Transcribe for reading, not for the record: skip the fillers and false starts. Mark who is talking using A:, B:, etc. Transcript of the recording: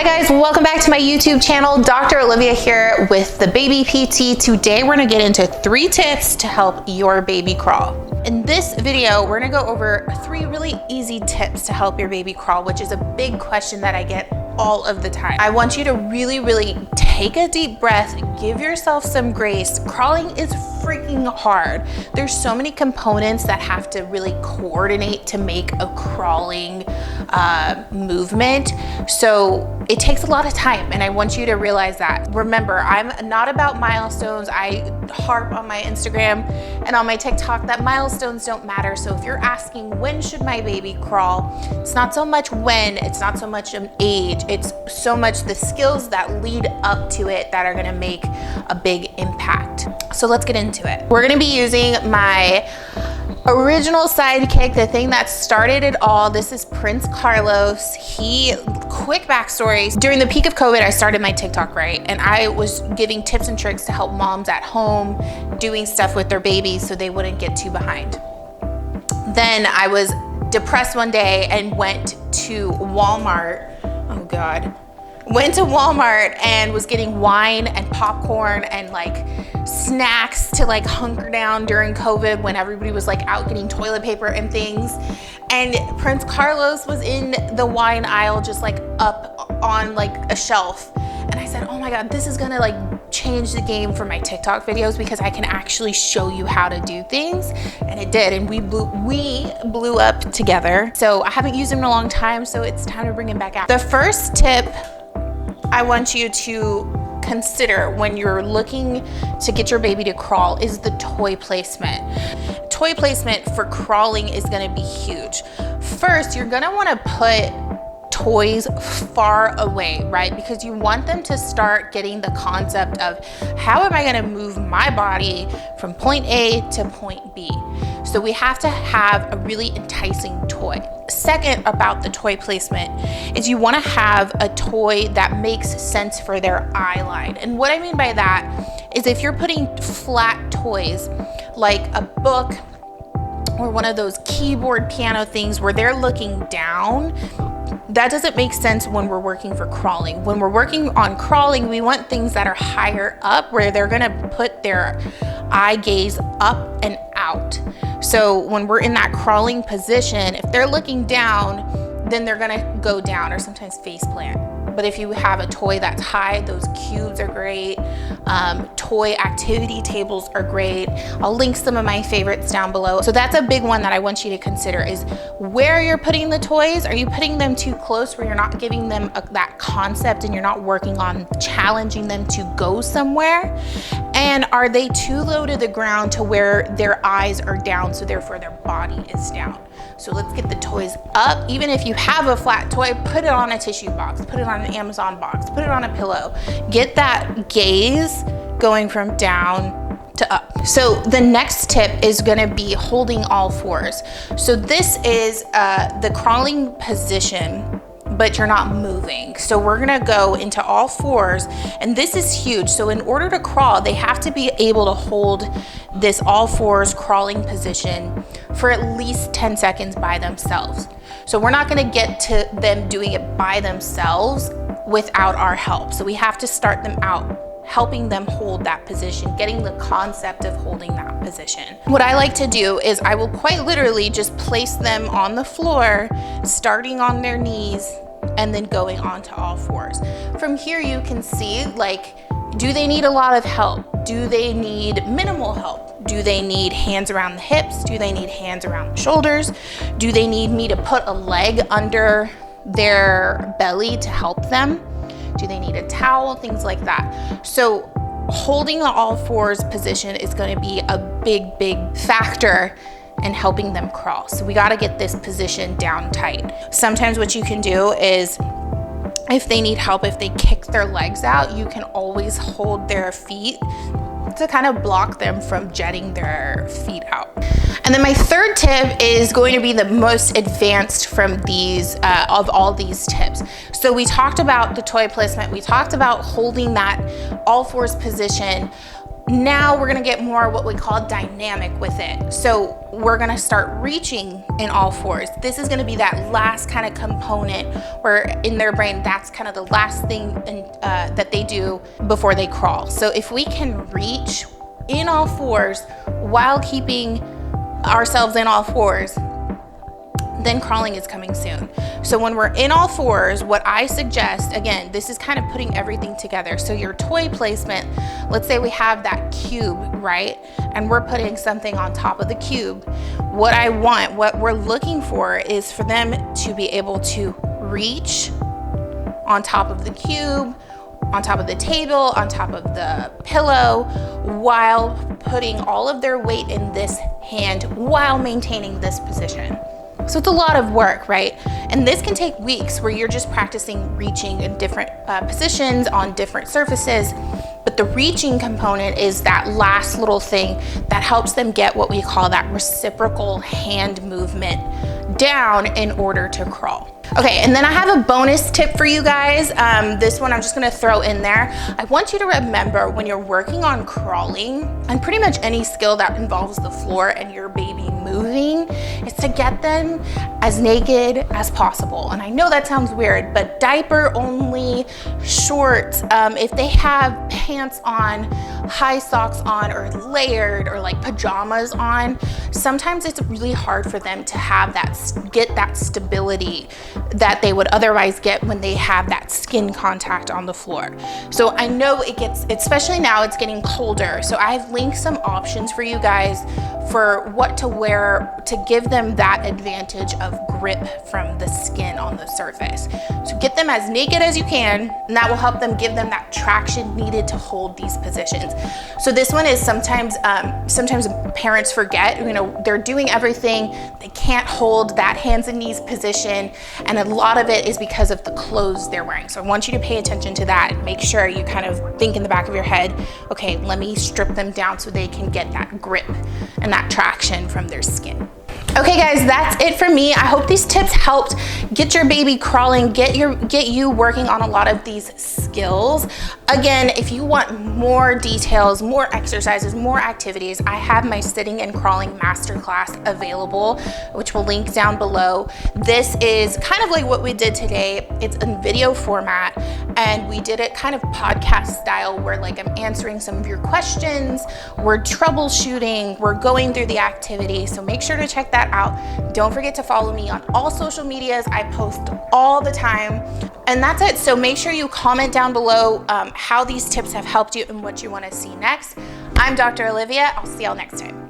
A: Hi guys, welcome back to my YouTube channel. Dr. Olivia here with the Baby PT. Today we're gonna get into 3 tips to help your baby crawl. In this video, we're gonna go over 3 really easy tips to help your baby crawl, which is a big question that I get all of the time. I want you to really take a deep breath, give yourself some grace. Crawling is freaking hard. There's so many components that have to really coordinate to make a crawling movement. So it takes a lot of time, and I want you to realize that. Remember, I'm not about milestones. I harp on my Instagram and on my TikTok that milestones don't matter. So if you're asking, when should my baby crawl? It's not so much when, it's not so much an age, it's so much the skills that lead up to it that are gonna make a big impact. So let's get into it. We're gonna be using my original sidekick, the thing that started it all. This is Prince Carlos. Quick backstory, during the peak of COVID, I started my TikTok, right? And I was giving tips and tricks to help moms at home doing stuff with their babies so they wouldn't get too behind. Then I was depressed one day and went to Walmart. Oh God. Went to Walmart and was getting wine and popcorn and like snacks to like hunker down during COVID when everybody was like out getting toilet paper and things. And Prince Carlos was in the wine aisle, just like up on like a shelf. And I said, oh my God, this is gonna like change the game for my TikTok videos because I can actually show you how to do things. And it did, and we blew up together. So I haven't used him in a long time, so it's time to bring him back out. The first tip I want you to consider when you're looking to get your baby to crawl is the toy placement. Toy placement for crawling is gonna be huge. First, you're gonna wanna put toys far away, right? Because you want them to start getting the concept of how am I gonna move my body from point A to point B. So we have to have a really enticing toy. Second, about the toy placement is you wanna have a toy that makes sense for their eye line. And what I mean by that is if you're putting flat toys like a book or one of those keyboard piano things where they're looking down, that doesn't make sense when we're working for crawling. When we're working on crawling, we want things that are higher up where they're gonna put their eye gaze up and out. So when we're in that crawling position, if they're looking down, then they're gonna go down or sometimes face plant. But if you have a toy that's high, those cubes are great. Toy activity tables are great. I'll link some of my favorites down below. So that's a big one that I want you to consider is where you're putting the toys. Are you putting them too close where you're not giving them that concept and you're not working on challenging them to go somewhere? And are they too low to the ground to where their eyes are down, so therefore their body is down? So let's get the toys up. Even if you have a flat toy, put it on a tissue box, put it on an Amazon box, put it on a pillow. Get that gaze going from down to up. So the next tip is gonna be holding all fours. So this is the crawling position, but you're not moving. So we're gonna go into all fours, and this is huge. So in order to crawl, they have to be able to hold this all fours crawling position for at least 10 seconds by themselves. So we're not gonna get to them doing it by themselves without our help. So we have to start them out helping them hold that position, getting the concept of holding that position. What I like to do is I will quite literally just place them on the floor, starting on their knees and then going onto all fours. From here you can see, like, do they need a lot of help? Do they need minimal help? Do they need hands around the hips? Do they need hands around the shoulders? Do they need me to put a leg under their belly to help them? Do they need a towel? Things like that. So holding the all fours position is going to be a big factor in helping them crawl. So we got to get this position down tight. Sometimes what you can do is if they need help, if they kick their legs out, you can always hold their feet to kind of block them from jetting their feet out. And then my third tip is going to be the most advanced from these, of all these tips. So we talked about the toy placement, we talked about holding that all fours position. Now we're gonna get more what we call dynamic with it. So we're gonna start reaching in all fours. This is gonna be that last kind of component where in their brain, that's kind of the last thing that they do before they crawl. So if we can reach in all fours while keeping ourselves in all fours, then crawling is coming soon. So when we're in all fours, what I suggest, again, this is kind of putting everything together. So your toy placement, let's say we have that cube, right? And we're putting something on top of the cube. What we're looking for is for them to be able to reach on top of the cube, on top of the table, on top of the pillow, while putting all of their weight in this hand while maintaining this position. So it's a lot of work, right? And this can take weeks where you're just practicing reaching in different positions on different surfaces. But the reaching component is that last little thing that helps them get what we call that reciprocal hand movement down in order to crawl. Okay, and then I have a bonus tip for you guys. This one I'm just gonna throw in there. I want you to remember when you're working on crawling, and pretty much any skill that involves the floor and your baby moving, is to get them as naked as possible. And I know that sounds weird, but diaper only, shorts, if they have pants on, high socks on, or layered, or like pajamas on, sometimes it's really hard for them to have get that stability that they would otherwise get when they have that skin contact on the floor. So I know it gets, especially now it's getting colder, so I've linked some options for you guys for what to wear to give them that advantage of grip from the skin on the surface. So get them as naked as you can, and that will help them give them that traction needed to hold these positions. So this one is sometimes parents forget, they're doing everything, they can't hold that hands and knees position, and a lot of it is because of the clothes they're wearing. So I want you to pay attention to that and make sure you kind of think in the back of your head, okay, let me strip them down so they can get that grip and that traction from their skin. Okay guys, that's it for me. I hope these tips helped get your baby crawling, get you working on a lot of these skills. Again, if you want more details, more exercises, more activities, I have my sitting and crawling masterclass available, which will link down below. This is kind of like what we did today. It's in video format, and we did it kind of podcast style where like I'm answering some of your questions, we're troubleshooting, we're going through the activity. So make sure to check that out. Don't forget to follow me on all social medias. I post all the time. And that's it. So make sure you comment down below how these tips have helped you and what you want to see next. I'm Dr. Olivia. I'll see y'all next time.